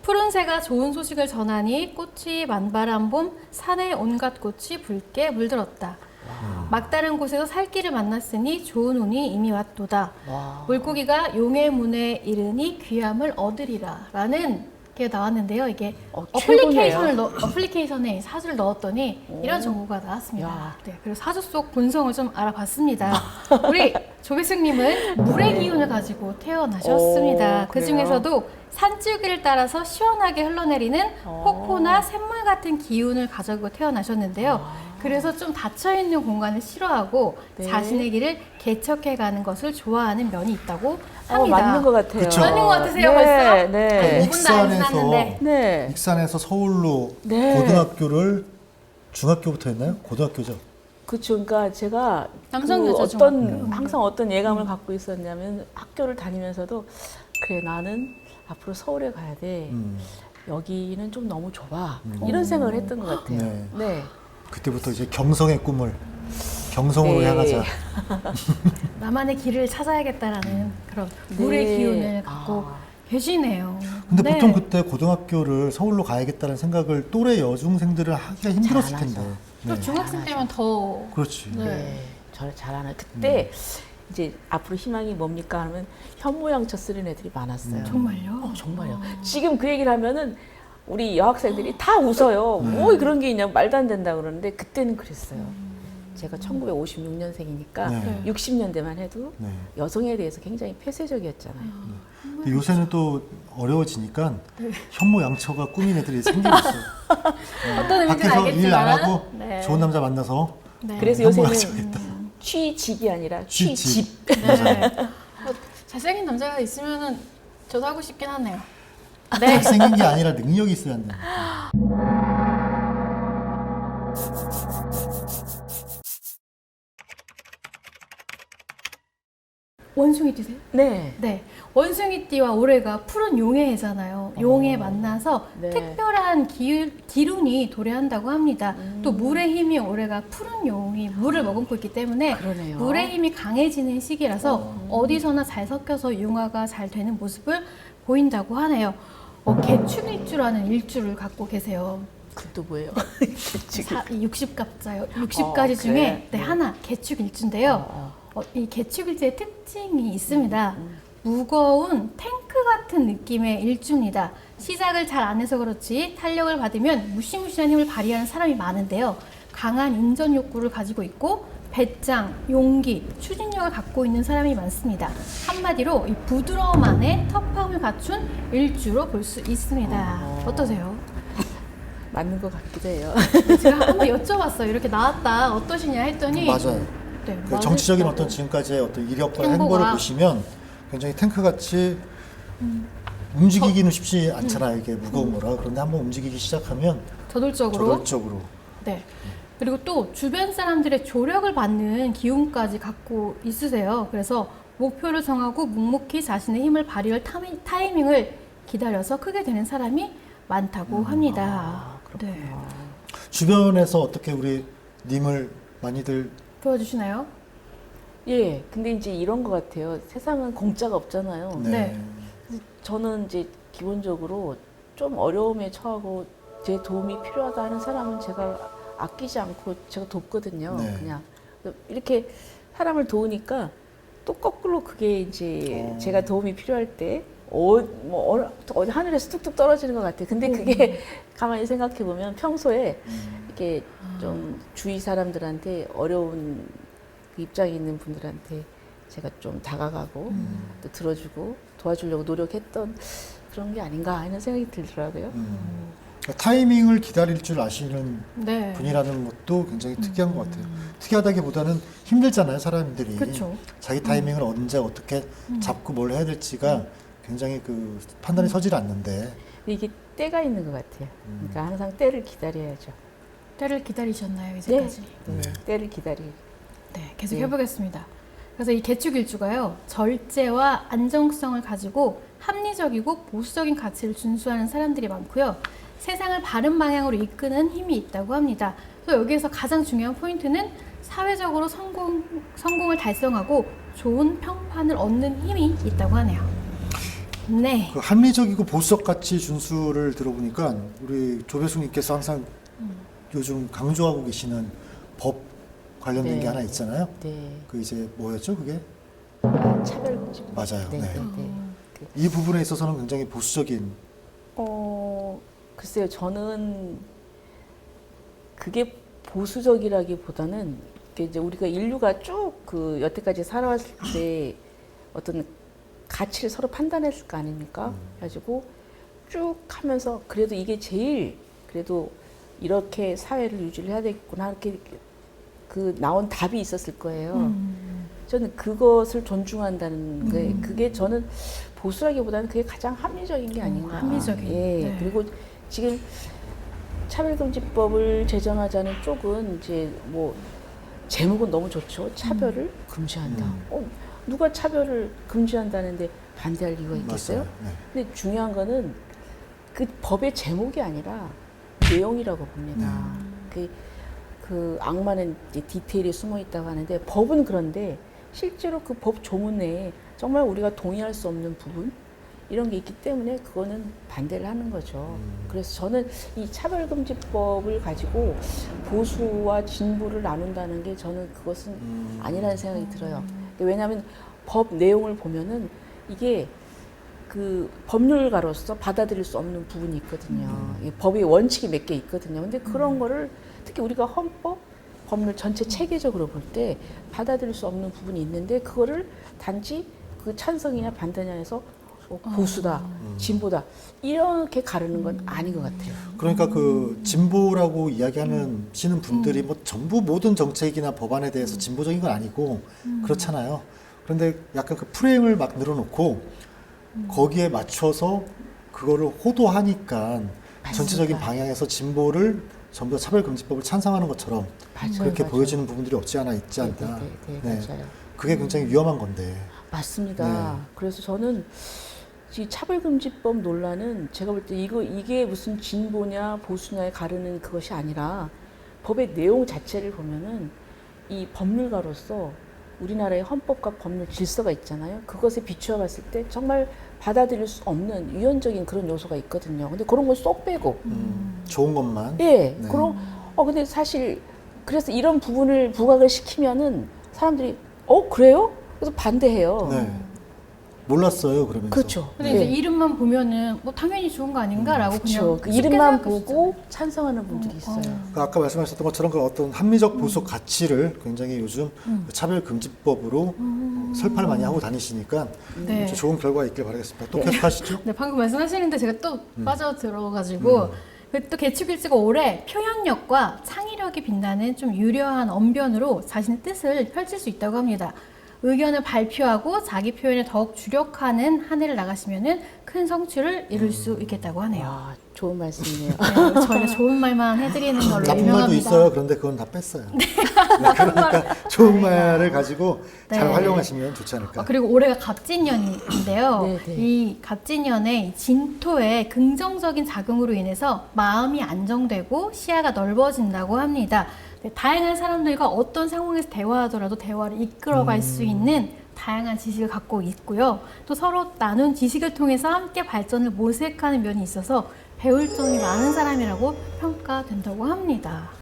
푸른새가 좋은 소식을 전하니 꽃이 만발한 봄 산에 온갖 꽃이 붉게 물들었다. 막다른 곳에서 살길을 만났으니 좋은 운이 이미 왔도다. 와. 물고기가 용의 문에 이르니 귀함을 얻으리라 라는 게 나왔는데요. 이게 최고네요. 어플리케이션에 사주를 넣었더니 이런 정보가 나왔습니다. 야. 네, 그리고 사주 속 본성을 좀 알아봤습니다. 우리 조배승님은 물의 기운을 가지고 태어나셨습니다. 그 그래요? 중에서도 산줄기를 따라서 시원하게 흘러내리는 폭포나 샘물 같은 기운을 가지고 태어나셨는데요. 그래서 좀 닫혀있는 공간을 싫어하고 네. 자신의 길을 개척해가는 것을 좋아하는 면이 있다고 합니다. 맞는 것 같아요. 그쵸. 맞는 것 같으세요, 네, 벌써? 네. 5분도 안 지났는데. 네. 익산에서 서울로 네. 고등학교를 중학교부터 했나요? 고등학교죠. 그쵸. 그러니까 제가 남성 그 여자 어떤 중학교. 항상 어떤 예감을 갖고 있었냐면 학교를 다니면서도 그래 나는 앞으로 서울에 가야 돼. 여기는 좀 너무 좁아. 이런 생각을 했던 것 같아요. 네. 네. 그때부터 이제 경성의 꿈을 경성으로 네. 향하자. 나만의 길을 찾아야겠다라는 그런 물의 네. 기운을 갖고 계시네요. 근데 네. 보통 그때 고등학교를 서울로 가야겠다는 생각을 또래 여중생들은 하기가 힘들었을 안 하죠. 텐데. 또 네. 중학생 때면 더 그렇지. 네. 네. 저를 잘하는 그때 이제 앞으로 희망이 뭡니까 하면 현모양처 쓰는 애들이 많았어요. 정말요? 정말요. 지금 그 얘기를 하면은 우리 여학생들이 다 웃어요. 네. 뭐 그런 게 있냐고 말도 안 된다 그러는데 그때는 그랬어요. 제가 1956년생이니까 네. 60년대만 해도 네. 여성에 대해서 굉장히 폐쇄적이었잖아요. 근데 요새는 또 어려워지니까 현모양처가 꾸민 애들이 생기고 있어요. 어떤 의미인지 밖에서 알겠지만 일 안 하고 네. 좋은 남자 만나서 네. 그래서 현모양처겠다. 요새는 취직이 아니라 취집. 취집. 네. 잘생긴 남자가 있으면은 저도 하고 싶긴 하네요. 네. 생긴 게 아니라 능력이 있어야 한다. 원숭이띠세요? 네. 네. 원숭이띠와 올해가 푸른 용해잖아요. 용해 만나서 네. 특별한 기운이 도래한다고 합니다. 또 물의 힘이 올해가 푸른 용이 물을 머금고 있기 때문에 그러네요. 물의 힘이 강해지는 시기라서 어디서나 잘 섞여서 융화가 잘 되는 모습을 보인다고 하네요. 개축일주라는 일주를 갖고 계세요. 그또 뭐예요? 60갑자요. 60가지 그래? 중에 하나 개축일주인데요. 이 개축일주의 특징이 있습니다. 무거운 탱크 같은 느낌의 일주입니다. 시작을 잘 안 해서 그렇지 탄력을 받으면 무시무시한 힘을 발휘하는 사람이 많은데요. 강한 인전 욕구를 가지고 있고 배짱, 용기, 추진력을 갖고 있는 사람이 많습니다. 한마디로 이 부드러움 안에 터프함을 갖춘 일주로 볼 수 있습니다. 어떠세요? 맞는 것 같기도 해요. 제가 한번 여쭤봤어요. 이렇게 나왔다 어떠시냐 했더니 맞아요. 네, 그 정치적인 맞으시다고. 어떤 지금까지의 어떤 이력과 행보가. 행보를 보시면 굉장히 탱크같이 움직이기는 쉽지 않잖아요. 이게 무거운 거라. 그런데 한번 움직이기 시작하면 저돌적으로 저돌적으로. 네. 그리고 또 주변 사람들의 조력을 받는 기운까지 갖고 있으세요. 그래서 목표를 정하고 묵묵히 자신의 힘을 발휘할 타이밍을 기다려서 크게 되는 사람이 많다고 합니다. 네. 주변에서 어떻게 우리 님을 많이들 도와주시나요? 예. 근데 이제 이런 것 같아요. 세상은 공짜가 없잖아요. 네. 저는 이제 기본적으로 좀 어려움에 처하고 제 도움이 필요하다 하는 사람은 제가 아끼지 않고 제가 돕거든요. 네. 그냥 이렇게 사람을 도우니까 또 거꾸로 그게 이제 제가 도움이 필요할 때 어디 하늘에서 뚝뚝 떨어지는 것 같아요. 근데 그게 가만히 생각해 보면 평소에 이렇게 좀 주위 사람들한테 어려운 그 입장에 있는 분들한테 제가 좀 다가가고 또 들어주고 도와주려고 노력했던 그런 게 아닌가 하는 생각이 들더라고요. 그러니까 타이밍을 기다릴 줄 아시는 네. 분이라는 것도 굉장히 특이한 것 같아요. 특이하다기보다는 힘들잖아요, 사람들이. 그쵸. 자기 타이밍을 언제 어떻게 잡고 뭘 해야 될지가 굉장히 그 판단이 서질 않는데. 근데 이게 때가 있는 것 같아요. 그러니까 항상 때를 기다려야죠. 때를 기다리셨나요, 이제까지? 네. 때를 기다리고. 네, 계속 네. 해보겠습니다. 그래서 이 개축일주가요, 절제와 안정성을 가지고 합리적이고 보수적인 가치를 준수하는 사람들이 많고요. 세상을 바른 방향으로 이끄는 힘이 있다고 합니다. 그래서 여기에서 가장 중요한 포인트는 사회적으로 성공을 달성하고 좋은 평판을 얻는 힘이 있다고 하네요. 네. 그 합리적이고 보수적 가치 준수를 들어보니까 우리 조배숙님께서 항상 요즘 강조하고 계시는 법 관련된 네. 게 하나 있잖아요. 네. 그 이제 뭐였죠, 그게? 차별금지. 맞아요. 네. 네. 이 부분에 있어서는 굉장히 보수적인. 글쎄요, 저는 그게 보수적이라기보다는 이제 우리가 인류가 쭉 그 여태까지 살아왔을 때 어떤 가치를 서로 판단했을 거 아닙니까? 그래가지고 쭉 하면서 그래도 이게 제일 그래도 이렇게 사회를 유지를 해야 되겠구나 이렇게 그 나온 답이 있었을 거예요. 저는 그것을 존중한다는 게 그게 저는 보수라기보다는 그게 가장 합리적인 게 아닌가. 합리적인. 예. 네. 그리고 지금 차별금지법을 제정하자는 쪽은 이제 뭐 제목은 너무 좋죠. 차별을 금지한다. 누가 차별을 금지한다는데 반대할 이유가 있겠어요? 맞아요. 네. 근데 중요한 거는 그 법의 제목이 아니라 내용이라고 봅니다. 그 악마는 이제 디테일이 숨어 있다고 하는데 법은 그런데 실제로 그 법 조문에 정말 우리가 동의할 수 없는 부분 이런 게 있기 때문에 그거는 반대를 하는 거죠. 그래서 저는 이 차별금지법을 가지고 보수와 진보를 나눈다는 게 저는 그것은 아니라는 생각이 들어요. 왜냐하면 법 내용을 보면은 이게 그 법률가로서 받아들일 수 없는 부분이 있거든요. 이 법의 원칙이 몇 개 있거든요. 근데 그런 거를 특히 우리가 헌법, 법률 전체 체계적으로 볼 때 받아들일 수 없는 부분이 있는데 그거를 단지 그 찬성이냐 반대냐 해서 보수다, 진보다 이렇게 가르는 건 아닌 것 같아요. 그러니까 그 진보라고 이야기하는 시는 분들이 뭐 전부 모든 정책이나 법안에 대해서 진보적인 건 아니고 그렇잖아요. 그런데 약간 그 프레임을 막 늘어놓고 거기에 맞춰서 그거를 호도하니까 전체적인 방향에서 진보를 전부 다 차별금지법을 찬성하는 것처럼 그렇게 맞아요. 보여지는 부분들이 없지 않아 있지 않다. 네, 맞아요. 그게 굉장히 위험한 건데. 맞습니다. 네. 그래서 저는 이 차별금지법 논란은 제가 볼 때 이게 무슨 진보냐 보수냐에 가르는 그것이 아니라 법의 내용 자체를 보면은 이 법률가로서 우리나라의 헌법과 법률 질서가 있잖아요. 그것에 비추어 봤을 때 정말 받아들일 수 없는 유연적인 그런 요소가 있거든요. 근데 그런 걸 쏙 빼고 좋은 것만. 예, 네. 그럼 근데 사실 그래서 이런 부분을 부각을 시키면은 사람들이 그래요? 그래서 반대해요. 네. 몰랐어요, 그러면서. 그렇죠. 근데 네. 이제 이름만 보면은 뭐 당연히 좋은 거 아닌가라고 그렇죠. 그냥 그 쉽게 이름만 생각할 수 보고 찬성하는 분들이 있어요. 그 아까 말씀하셨던 것처럼 그 어떤 합리적 보수 가치를 굉장히 요즘 그 차별금지법으로 설파를 많이 하고 다니시니까 네. 아주 좋은 결과 있길 바라겠습니다. 또 계속하시죠. 네, 방금 말씀하시는데 제가 또 빠져들어가지고 또 개축일지가 올해 표현력과 창의력이 빛나는 좀 유려한 언변으로 자신의 뜻을 펼칠 수 있다고 합니다. 의견을 발표하고 자기 표현에 더욱 주력하는 한 해를 나가시면은 큰 성취를 이룰 수 있겠다고 하네요. 와, 좋은 말씀이네요. 네, 저희가 좋은 말만 해드리는 걸로 나쁜 말도 유명합니다. 있어요. 그런데 그건 다 뺐어요. 네, 그러니까 좋은 말을 가지고 잘 네. 활용하시면 좋지 않을까. 그리고 올해가 갑진년인데요. 네, 네. 이 갑진년의 진토의 긍정적인 작용으로 인해서 마음이 안정되고 시야가 넓어진다고 합니다. 네, 다양한 사람들과 어떤 상황에서 대화하더라도 대화를 이끌어갈 수 있는 다양한 지식을 갖고 있고요. 또 서로 나눈 지식을 통해서 함께 발전을 모색하는 면이 있어서 배울 점이 많은 사람이라고 평가된다고 합니다.